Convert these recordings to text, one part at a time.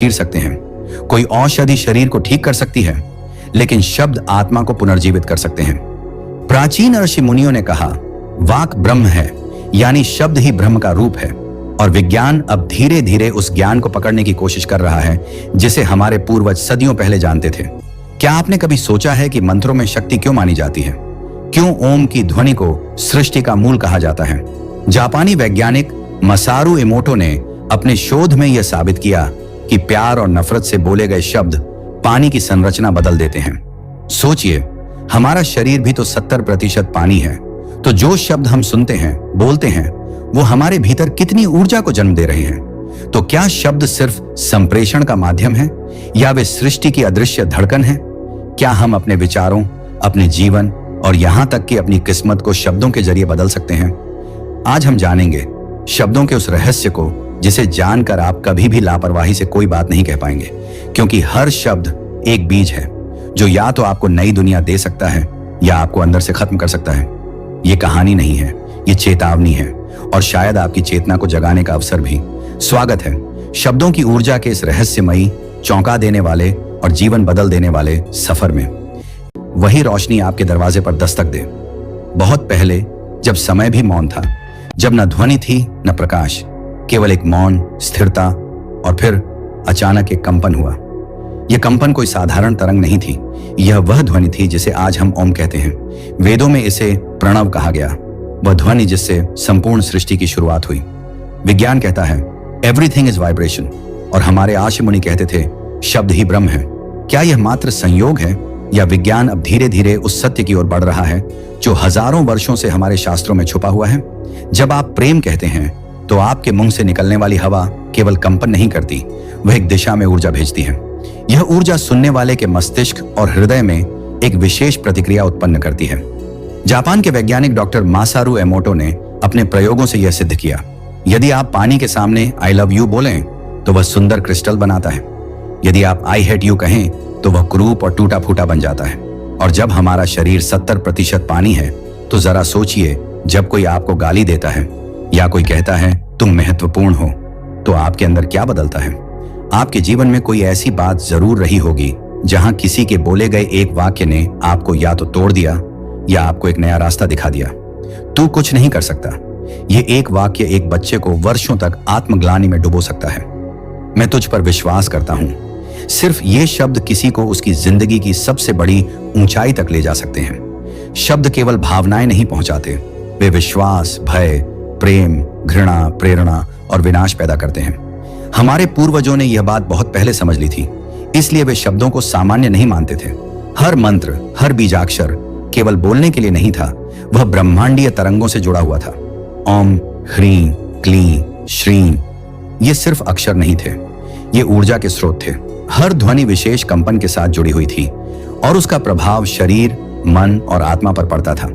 चीर सकते हैं, कोई औषधि शरीर को ठीक कर सकती है, लेकिन शब्द आत्मा को पुनर्जीवित कर सकते हैं। प्राचीन ऋषि मुनियों ने कहा, वाक ब्रह्म है, यानी शब्द ही ब्रह्म का रूप है। और विज्ञान अब धीरे धीरे उस ज्ञान को पकड़ने की कोशिश कर रहा है जिसे हमारे पूर्वज सदियों पहले जानते थे। क्या आपने कभी सोचा है कि मंत्रों में शक्ति क्यों मानी जाती है? क्यों ओम की ध्वनि को सृष्टि का मूल कहा जाता है? जापानी वैज्ञानिक मसारू इमोटो ने अपने शोध में यह साबित किया कि प्यार और नफरत से बोले गए शब्द पानी की संरचना बदल देते हैं। सोचिए, हमारा शरीर भी तो 70% पानी है, तो जो शब्द हम सुनते हैं, बोलते हैं, वो हमारे भीतर कितनी ऊर्जा को जन्म दे रहे हैं। तो क्या शब्द सिर्फ संप्रेषण का माध्यम है या वे सृष्टि की अदृश्य धड़कन है? क्या हम अपने विचारों, अपने जीवन और यहां तक कि अपनी किस्मत को शब्दों के जरिए बदल सकते हैं? आज हम जानेंगे शब्दों के उस रहस्य को जिसे जानकर आप कभी भी लापरवाही से कोई बात नहीं कह पाएंगे, क्योंकि हर शब्द एक बीज है जो या तो आपको नई दुनिया दे सकता है या आपको अंदर से खत्म कर सकता है। ये कहानी नहीं है, ये चेतावनी है, और शायद आपकी चेतना को जगाने का अवसर भी। स्वागत है शब्दों की ऊर्जा के इस रहस्यमयी, चौंका देने वाले और जीवन बदल देने वाले सफर में। वही रोशनी आपके दरवाजे पर दस्तक दे। बहुत पहले, जब समय भी मौन था, जब न ध्वनि थी न प्रकाश, केवल एक मौन, स्थिरता, और फिर अचानक एक कंपन हुआ। यह कंपन कोई साधारण तरंग नहीं थी, यह वह ध्वनि थी जिसे आज हम ओम कहते हैं। वेदों में इसे प्रणव कहा गया, वह ध्वनि जिससे संपूर्ण सृष्टि की शुरुआत हुई। विज्ञान कहता है एवरीथिंग इज वाइब्रेशन, और हमारे आर्षि मुनि कहते थे शब्द ही ब्रह्म है। क्या यह मात्र संयोग है या विज्ञान अब धीरे धीरे उस सत्य की ओर बढ़ रहा है जो हजारों वर्षों से हमारे शास्त्रों में छुपा हुआ है? जब आप प्रेम कहते हैं तो आपके मुंह से निकलने वाली हवा केवल कंपन नहीं करती, वह एक दिशा में ऊर्जा भेजती है। यह ऊर्जा सुनने वाले के मस्तिष्क और हृदय में एक विशेष प्रतिक्रिया उत्पन्न करती है। जापान के वैज्ञानिक डॉक्टर मासारू एमोटो ने अपने प्रयोगों से यह सिद्ध किया, यदि आप पानी के सामने आई लव यू बोलें तो वह सुंदर क्रिस्टल बनाता है। यदि आप आई हेट यू कहें तो वह कुरूप और टूटा फूटा बन जाता है। और जब हमारा शरीर 70% पानी है, तो जरा सोचिए, जब कोई आपको गाली देता है या कोई कहता है तुम महत्वपूर्ण हो, तो आपके अंदर क्या बदलता है? आपके जीवन में कोई ऐसी बात जरूर रही होगी जहां किसी के बोले गए एक वाक्य ने आपको या तो तोड़ दिया या आपको एक नया रास्ता दिखा दिया। तू कुछ नहीं कर सकता, ये एक वाक्य एक बच्चे को वर्षों तक आत्मग्लानि में डुबो सकता है। मैं तुझ पर विश्वास करता हूं। सिर्फ ये शब्द किसी को उसकी जिंदगी की सबसे बड़ी ऊंचाई तक ले जा सकते हैं। शब्द केवल भावनाएं नहीं पहुंचाते, वे विश्वास, भय, प्रेम, घृणा, प्रेरणा और विनाश पैदा करते हैं। हमारे पूर्वजों ने यह बात बहुत पहले समझ ली थी, इसलिए वे शब्दों को सामान्य नहीं मानते थे। हर मंत्र, हर बीजाक्षर केवल बोलने के लिए नहीं था, वह ब्रह्मांडीय तरंगों से जुड़ा हुआ था। ओम, ह्रीं, क्लीं, श्रीं, ये सिर्फ अक्षर नहीं थे, ये ऊर्जा के स्रोत थे। हर ध्वनि विशेष कंपन के साथ जुड़ी हुई थी और उसका प्रभाव शरीर, मन और आत्मा पर पड़ता था।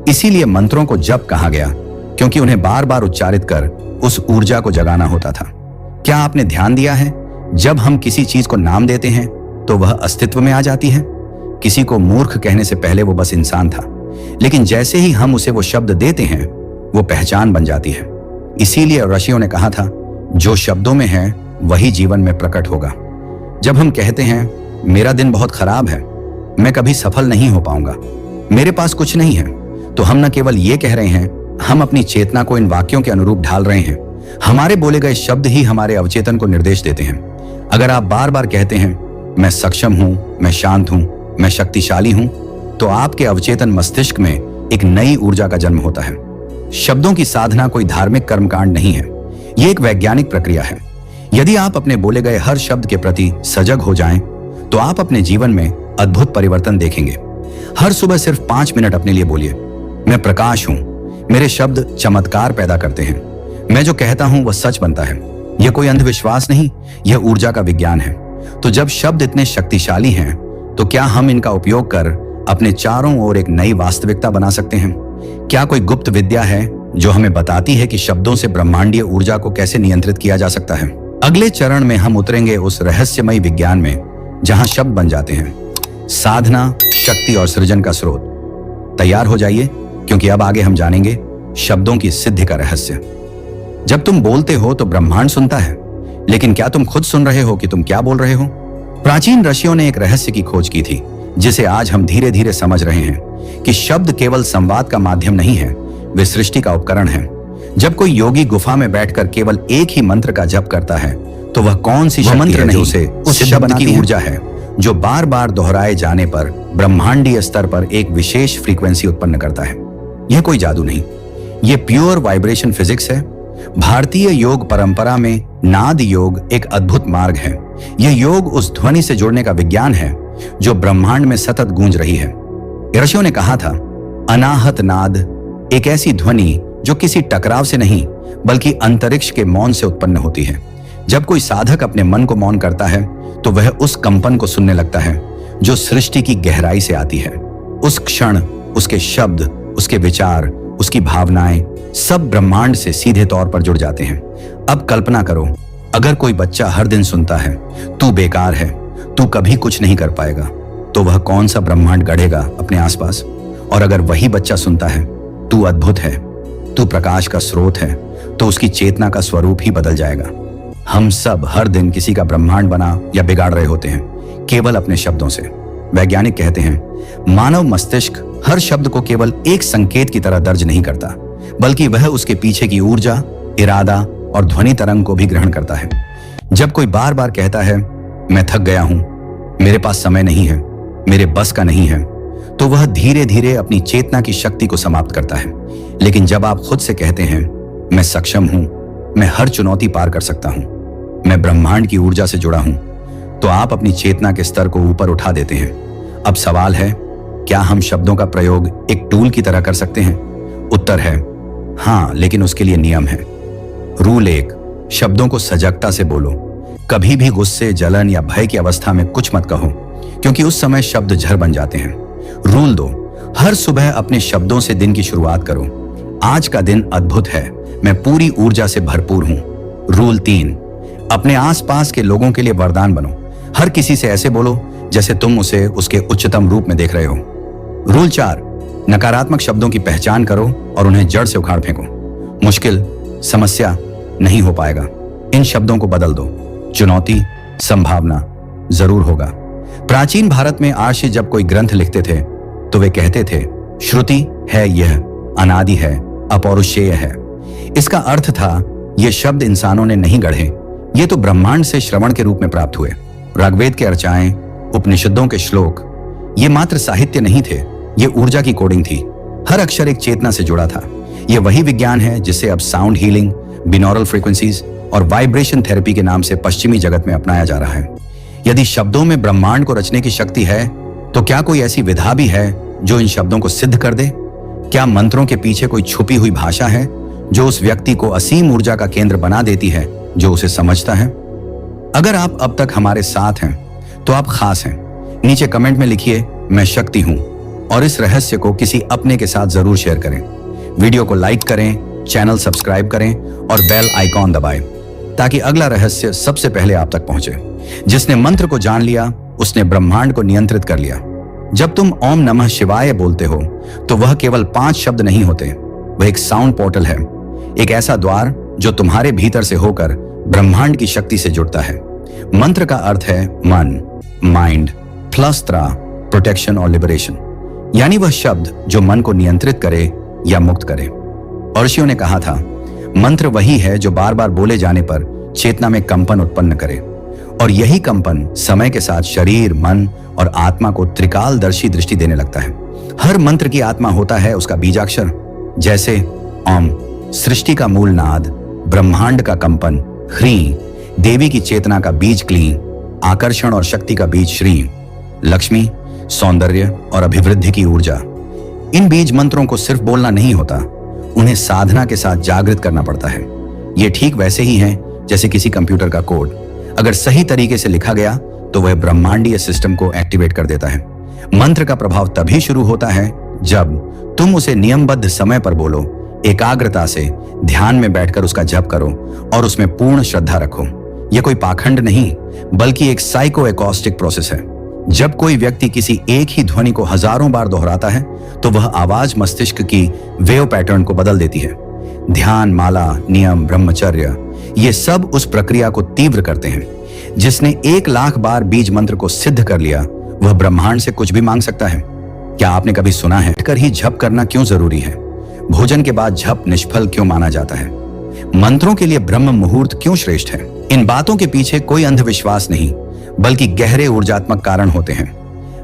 इसीलिए मंत्रों को जप कहा गया, क्योंकि उन्हें बार बार उच्चारित कर उस ऊर्जा को जगाना होता था। क्या आपने ध्यान दिया है, जब हम किसी चीज को नाम देते हैं तो वह अस्तित्व में आ जाती है? किसी को मूर्ख कहने से पहले वो बस इंसान था, लेकिन जैसे ही हम उसे वो शब्द देते हैं, वो पहचान बन जाती है। इसीलिए ऋषियों ने कहा था, जो शब्दों में है वही जीवन में प्रकट होगा। जब हम कहते हैं मेरा दिन बहुत खराब है, मैं कभी सफल नहीं हो पाऊंगा, मेरे पास कुछ नहीं है, तो हम न केवल ये कह रहे हैं, हम अपनी चेतना को इन वाक्यों के अनुरूप ढाल रहे हैं। हमारे बोले गए शब्द ही हमारे अवचेतन को निर्देश देते हैं। अगर आप बार बार कहते हैं मैं सक्षम हूं, मैं शांत हूं, मैं शक्तिशाली हूं, तो आपके अवचेतन मस्तिष्क में एक नई ऊर्जा का जन्म होता है। शब्दों की साधना कोई धार्मिक कर्मकांड नहीं है, यह एक वैज्ञानिक प्रक्रिया है। यदि आप अपने बोले गए हर शब्द के प्रति सजग हो जाएं, तो आप अपने जीवन में अद्भुत परिवर्तन देखेंगे। हर सुबह सिर्फ 5 मिनट अपने लिए बोलिए, मैं प्रकाश हूं, मेरे शब्द चमत्कार पैदा करते हैं, मैं जो कहता हूं वह सच बनता है। यह कोई अंधविश्वास नहीं, यह ऊर्जा का विज्ञान है। तो जब शब्द इतने शक्तिशाली हैं, तो क्या हम इनका उपयोग कर अपने चारों ओर एक नई वास्तविकता बना सकते हैं? क्या कोई गुप्त विद्या है जो हमें बताती है कि शब्दों से ब्रह्मांडीय ऊर्जा को कैसे नियंत्रित किया जा सकता है? अगले चरण में हम उतरेंगे उस रहस्यमयी विज्ञान में जहां शब्द बन जाते हैं साधना, शक्ति और सृजन का स्रोत। तैयार हो जाइए, क्योंकि अब आगे हम जानेंगे शब्दों की सिद्धि का रहस्य। जब तुम बोलते हो तो ब्रह्मांड सुनता है, लेकिन क्या तुम खुद सुन रहे हो कि तुम क्या बोल रहे हो? प्राचीन ऋषियों ने एक रहस्य की खोज की थी, जिसे आज हम धीरे धीरे समझ रहे हैं कि शब्द केवल संवाद का माध्यम नहीं है, वे सृष्टि का उपकरण है। जब कोई योगी गुफा में बैठकर केवल एक ही मंत्र का जप करता है, तो वह कौन सी शक्ति है जो उसे उस शब्द की ऊर्जा है, जो बार बार दोहराए जाने पर ब्रह्मांडीय स्तर पर एक विशेष फ्रीक्वेंसी उत्पन्न करता है। यह कोई जादू नहीं, यह प्योर वाइब्रेशन फिजिक्स है। भारतीय योग परंपरा में नाद योग एक अद्भुत मार्ग है। यह योग उस ध्वनि से जुड़ने का विज्ञान है जो ब्रह्मांड में सतत गूंज रही है। ऋषियों ने कहा था, अनाहत नाद एक ऐसी ध्वनि जो किसी टकराव से नहीं बल्कि अंतरिक्ष के मौन से उत्पन्न होती है। जब कोई साधक अपने मन को मौन करता है तो वह उस कंपन को सुनने लगता है जो सृष्टि की गहराई से आती है। उस क्षण उसके शब्द, उसके विचार, उसकी भावनाएं सब ब्रह्मांड से सीधे तौर पर जुड़ जाते हैं। अब कल्पना करो, अगर कोई बच्चा हर दिन सुनता है, तू बेकार है, तू कभी कुछ नहीं कर पाएगा, तो वह कौन सा ब्रह्मांड गढ़ेगा अपने आसपास? और अगर वही बच्चा सुनता है, तू अद्भुत है, तू प्रकाश का स्रोत है, तो उसकी चेतना का स्वरूप ही बदल जाएगा। हम सब हर दिन किसी का ब्रह्मांड बना या बिगाड़ रहे होते हैं, केवल अपने शब्दों से। वैज्ञानिक कहते हैं, मानव मस्तिष्क हर शब्द को केवल एक संकेत की तरह दर्ज नहीं करता, बल्कि वह उसके पीछे की ऊर्जा, इरादा और ध्वनि तरंग को भी ग्रहण करता है। जब कोई बार बार कहता है, मैं थक गया हूं, मेरे पास समय नहीं है, मेरे बस का नहीं है, तो वह धीरे धीरे अपनी चेतना की शक्ति को समाप्त करता है। लेकिन जब आप खुद से कहते हैं, मैं सक्षम हूं, मैं हर चुनौती पार कर सकता हूं, मैं ब्रह्मांड की ऊर्जा से जुड़ा हूं, तो आप अपनी चेतना के स्तर को ऊपर उठा देते हैं। अब सवाल है, क्या हम शब्दों का प्रयोग एक टूल की तरह कर सकते हैं? उत्तर है हां, लेकिन उसके लिए नियम है। रूल 1, शब्दों को सजगता से बोलो। कभी भी गुस्से, जलन या भय की अवस्था में कुछ मत कहो, क्योंकि उस समय शब्द झर बन जाते हैं। रूल 2, हर सुबह अपने शब्दों से दिन की शुरुआत करो। आज का दिन अद्भुत है, मैं पूरी ऊर्जा से भरपूर हूं। रूल 3, अपने आसपास के लोगों के लिए वरदान बनो। हर किसी से ऐसे बोलो जैसे तुम उसे उसके उच्चतम रूप में देख रहे हो। रूल 4, नकारात्मक शब्दों की पहचान करो और उन्हें जड़ से उखाड़ फेंको। मुश्किल, समस्या नहीं हो पाएगा, इन शब्दों को बदल दो। चुनौती, संभावना जरूर होगा। प्राचीन भारत में आर्षि जब कोई ग्रंथ लिखते थे तो वे कहते थे, श्रुति है यह, अनादि है, अपौरुषेय है। इसका अर्थ था, ये शब्द इंसानों ने नहीं गढ़े, ये तो ब्रह्मांड से श्रवण के रूप में प्राप्त हुए। ऋग्वेद के अर्चाएं, उपनिषदों के श्लोक, ये मात्र साहित्य नहीं थे, ये ऊर्जा की कोडिंग थी। हर अक्षर एक चेतना से जुड़ा था। ये वही विज्ञान है जिसे अब साउंड हीलिंग, बिनॉरल फ्रीक्वेंसीज और वाइब्रेशन थेरेपी के नाम से पश्चिमी जगत में अपनाया जा रहा है। यदि शब्दों में ब्रह्मांड को रचने की शक्ति है, तो क्या कोई ऐसी विधा भी है जो इन शब्दों को सिद्ध कर दे? क्या मंत्रों के पीछे कोई छुपी हुई भाषा है जो उस व्यक्ति को असीम ऊर्जा का केंद्र बना देती है जो उसे समझता है? अगर आप अब तक हमारे साथ हैं तो आप खास हैं। नीचे कमेंट में लिखिए, मैं शक्ति हूं, और इस रहस्य को किसी अपने के साथ जरूर शेयर करें। वीडियो को लाइक करें, चैनल सब्सक्राइब करें और बेल आइकॉन दबाएं, ताकि अगला रहस्य सबसे पहले आप तक पहुंचे। जिसने मंत्र को जान लिया, उसने ब्रह्मांड को नियंत्रित कर लिया। जब तुम ओम नमः शिवाय बोलते हो तो वह केवल 5 शब्द नहीं होते, वह एक साउंड पोर्टल है, एक ऐसा द्वार जो तुम्हारे भीतर से होकर ब्रह्मांड की शक्ति से जुड़ता है। मंत्र का अर्थ है मन, माइंड प्लस त्रा, प्रोटेक्शन और लिबरेशन, यानी वह शब्द जो मन को नियंत्रित करे या मुक्त करे। ऋषियों ने कहा था, मंत्र वही है जो बार बार बोले जाने पर चेतना में कंपन उत्पन्न करे, और यही कंपन समय के साथ शरीर, मन और आत्मा को त्रिकालदर्शी दृष्टि देने लगता है। हर मंत्र की आत्मा होता है उसका बीजाक्षर। जैसे ओम सृष्टि का मूल नाद, ब्रह्मांड का कंपन ह्रीं, देवी की चेतना का बीज क्लीं, आकर्षण और शक्ति का बीज श्रीं, लक्ष्मी सौंदर्य और अभिवृद्धि की ऊर्जा। इन बीज मंत्रों को सिर्फ बोलना नहीं होता, उन्हें साधना के साथ जागृत करना पड़ता है। ये ठीक वैसे ही हैं जैसे किसी कंप्यूटर का कोड, अगर सही तरीके से लिखा गया तो वह ब्रह्मांडीय सिस्टम को एक्टिवेट कर देता है। मंत्र का प्रभाव तभी शुरू होता है जब तुम उसे नियमबद्ध समय पर बोलो, एकाग्रता से ध्यान में बैठकर उसका जप करो और उसमें पूर्ण श्रद्धा रखो। यह कोई पाखंड नहीं, बल्कि एक साइको एकॉस्टिक प्रोसेस है। जब कोई व्यक्ति किसी एक ही ध्वनि को हजारों बार दोहराता है तो वह आवाज मस्तिष्क की वेव पैटर्न को बदल देती है। ध्यान, माला, नियम, ब्रह्मचर्य, ये सब उस प्रक्रिया को तीव्र करते हैं। जिसने 1,00,000 बार बीज मंत्र को सिद्ध कर लिया वह ब्रह्मांड से कुछ भी मांग सकता है। क्या आपने कभी सुना है कर ही जप करना क्यों जरूरी है? भोजन के बाद जप निष्फल क्यों माना जाता है? मंत्रों के लिए ब्रह्म मुहूर्त क्यों श्रेष्ठ है? इन बातों के पीछे कोई अंधविश्वास नहीं बल्कि गहरे ऊर्जात्मक कारण होते हैं।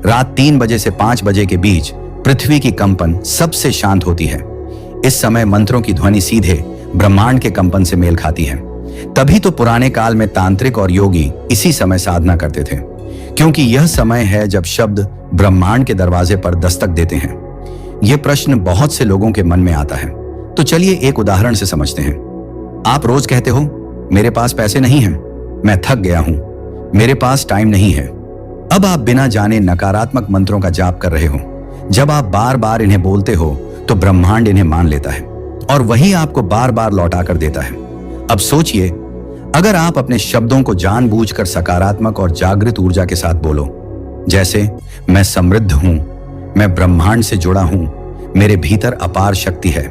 रात 3 बजे से 5 बजे के बीच पृथ्वी की कंपन सबसे शांत होती है। इस समय मंत्रों की ध्वनि सीधे ब्रह्मांड के कंपन से मेल खाती है। तभी तो पुराने काल में तांत्रिक और योगी इसी समय साधना करते थे, क्योंकि यह समय है जब शब्द ब्रह्मांड के दरवाजे पर दस्तक देते हैं। यह प्रश्न बहुत से लोगों के मन में आता है, तो चलिए एक उदाहरण से समझते हैं। आप रोज कहते हो मेरे पास पैसे नहीं हैं, मैं थक गया हूं, मेरे पास टाइम नहीं है। अब आप बिना जाने नकारात्मक मंत्रों का जाप कर रहे हो। जब आप बार बार इन्हें बोलते हो तो ब्रह्मांड इन्हें मान लेता है और वही आपको बार बार लौटा कर देता है। अब सोचिए, अगर आप अपने शब्दों को जानबूझकर सकारात्मक और जागृत ऊर्जा के साथ बोलो, जैसे मैं समृद्ध हूं, मैं ब्रह्मांड से जुड़ा हूं, मेरे भीतर अपार शक्ति है,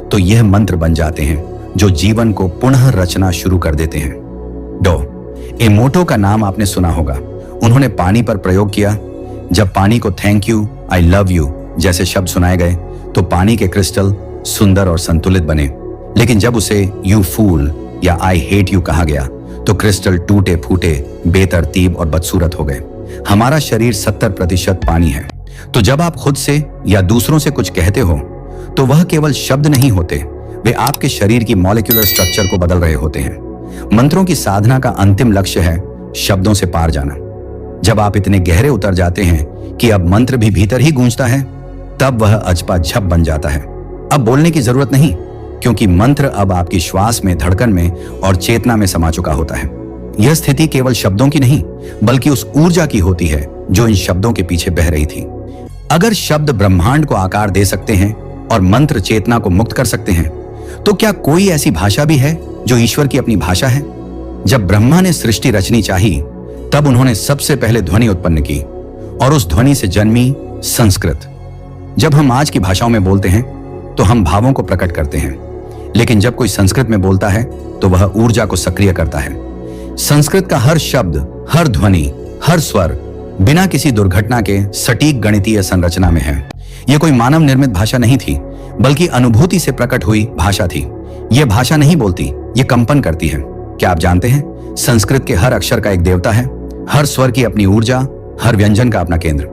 तो यह मंत्र बन जाते हैं जो जीवन को पुनः रचना शुरू कर देते हैं। डो एमोटो का नाम आपने सुना होगा। उन्होंने पानी पर प्रयोग किया। जब पानी को thank you, I love you जैसे शब्द सुनाए गए तो पानी के क्रिस्टल सुंदर और संतुलित बने। लेकिन जब उसे यू फूल या आई हेट यू कहा गया तो क्रिस्टल टूटे फूटे, बेतरतीब और बदसूरत हो गए। हमारा शरीर 70% पानी है, तो जब आप खुद से या दूसरों से कुछ कहते हो तो वह केवल शब्द नहीं होते, वे आपके शरीर की मॉलिक्यूलर स्ट्रक्चर को बदल रहे होते हैं। मंत्रों की साधना का अंतिम लक्ष्य है शब्दों से पार जाना। जब आप इतने गहरे उतर जाते हैं कि अब मंत्र भी भीतर ही गूंजता है, तब वह अजपा झप बन जाता है। अब बोलने की जरूरत नहीं, क्योंकि मंत्र अब आपकी श्वास में, धड़कन में और चेतना में समा चुका होता है। यह स्थिति केवल शब्दों की नहीं बल्कि उस ऊर्जा की होती है जो इन शब्दों के पीछे बह रही थी। अगर शब्द ब्रह्मांड को आकार दे सकते हैं और मंत्र चेतना को मुक्त कर सकते हैं, तो क्या कोई ऐसी भाषा भी है जो ईश्वर की अपनी भाषा है? जब ब्रह्मा ने सृष्टि रचनी चाही, तब उन्होंने सबसे पहले ध्वनि उत्पन्न की और उस ध्वनि से जन्मी संस्कृत। जब हम आज की भाषाओं में बोलते हैं तो हम भावों को प्रकट करते हैं, लेकिन जब कोई संस्कृत में बोलता है तो वह ऊर्जा को सक्रिय करता है। संस्कृत का हर शब्द, हर ध्वनि, हर स्वर बिना किसी दुर्घटना के सटीक गणितीय संरचना में है। यह कोई मानव निर्मित भाषा नहीं थी, बल्कि अनुभूति से प्रकट हुई भाषा थी। यह भाषा नहीं बोलती, यह कंपन करती है। क्या आप जानते हैं, संस्कृत के हर अक्षर का एक देवता है, हर स्वर की अपनी ऊर्जा, हर व्यंजन का अपना केंद्र।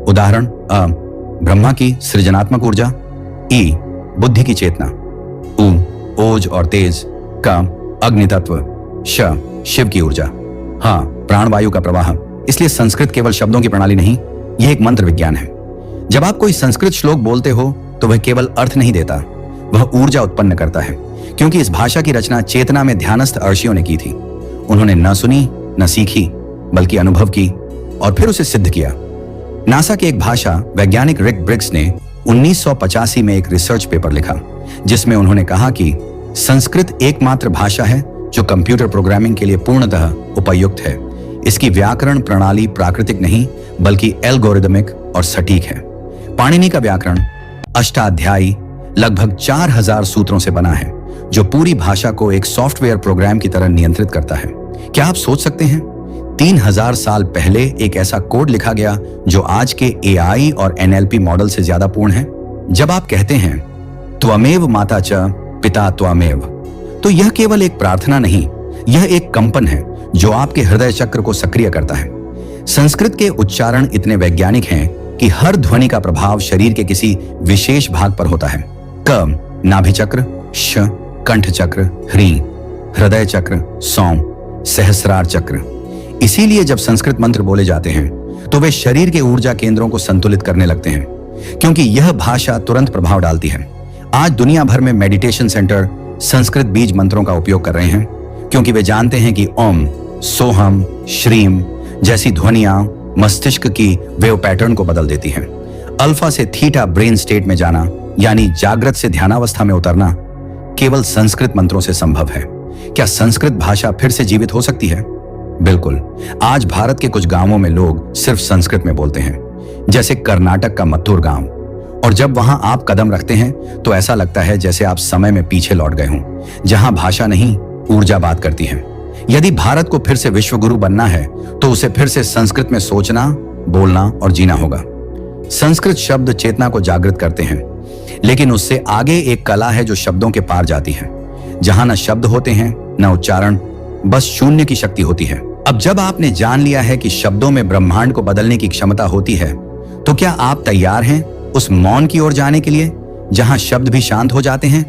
उदाहरण अ ब्रह्मा की सृजनात्मक ऊर्जा, ई बुद्धि की चेतना, उ ओज और तेज, का अग्नि तत्व, श शिव की ऊर्जा, हाँ प्राणवायु का प्रवाह। इसलिए संस्कृत केवल शब्दों की प्रणाली नहीं, यह एक मंत्र विज्ञान है। जब आप कोई संस्कृत श्लोक बोलते हो तो वह केवल अर्थ नहीं देता, वह ऊर्जा उत्पन्न करता है, क्योंकि इस भाषा की रचना चेतना में ध्यानस्थ ऋषियों ने की थी। उन्होंने न सुनी न सीखी बल्कि अनुभव की और फिर उसे सिद्ध किया। नासा के एक भाषा वैज्ञानिक रिक ब्रिग्स ने 1985 में एक रिसर्च पेपर लिखा, जिसमें उन्होंने कहा कि संस्कृत एकमात्र भाषा है जो कंप्यूटर प्रोग्रामिंग के लिए पूर्णतः उपयुक्त है। इसकी व्याकरण प्रणाली प्राकृतिक नहीं बल्कि एल्गोरिदमिक और सटीक है। पाणिनि का व्याकरण अष्टाध्यायी लगभग 4000 सूत्रों से बना है, जो पूरी भाषा को एक सॉफ्टवेयर प्रोग्राम की तरह नियंत्रित करता है। क्या आप सोच सकते हैं, 3000 साल पहले एक ऐसा कोड लिखा गया जो आज के एआई और एनएलपी मॉडल से ज्यादा पूर्ण है। जब आप कहते हैं त्वमेव माता च पिता त्वमेव, तो यह केवल एक प्रार्थना नहीं, यह एक कंपन है जो आपके हृदय चक्र को सक्रिय करता है। संस्कृत के उच्चारण इतने वैज्ञानिक हैं कि हर ध्वनि का प्रभाव शरीर के किसी विशेष भाग पर होता है। क नाभि चक्र, श कंठ चक्र, ह्री हृदय चक्र, सौम सहस्रार चक्र। इसीलिए जब संस्कृत मंत्र बोले जाते हैं तो वे शरीर के ऊर्जा केंद्रों को संतुलित करने लगते हैं, क्योंकि यह भाषा तुरंत प्रभाव डालती है। आज दुनिया भर में मेडिटेशन सेंटर संस्कृत बीज मंत्रों का उपयोग कर रहे हैं, क्योंकि वे जानते हैं कि ओम, सोहम, श्रीम जैसी ध्वनियां मस्तिष्क की वेव पैटर्न को बदल देती हैं। अल्फा से थीटा ब्रेन स्टेट में जाना, यानी जागृत से ध्यानावस्था में उतरना, केवल संस्कृत मंत्रों से संभव है। क्या संस्कृत भाषा फिर से जीवित हो सकती है? बिल्कुल। आज भारत के कुछ गांवों में लोग सिर्फ संस्कृत में बोलते हैं, जैसे कर्नाटक का मत्तूर गांव। और जब वहां आप कदम रखते हैं तो ऐसा लगता है जैसे आप समय में पीछे लौट गए हों। जहां भाषा नहीं, ऊर्जा बात करती है। यदि भारत को फिर से विश्व गुरु बनना है तो उसे फिर से संस्कृत में सोचना, बोलना और जीना होगा। संस्कृत शब्द चेतना को जागृत करते हैं, लेकिन उससे आगे एक कला है जो शब्दों के पार जाती है, जहां न शब्द होते हैं न उच्चारण, बस शून्य की शक्ति होती है। अब जब आपने जान लिया है कि शब्दों में ब्रह्मांड को बदलने की क्षमता होती है, तो क्या आप तैयार हैं उस मौन की ओर जाने के लिए, जहां शब्द भी शांत हो जाते हैं?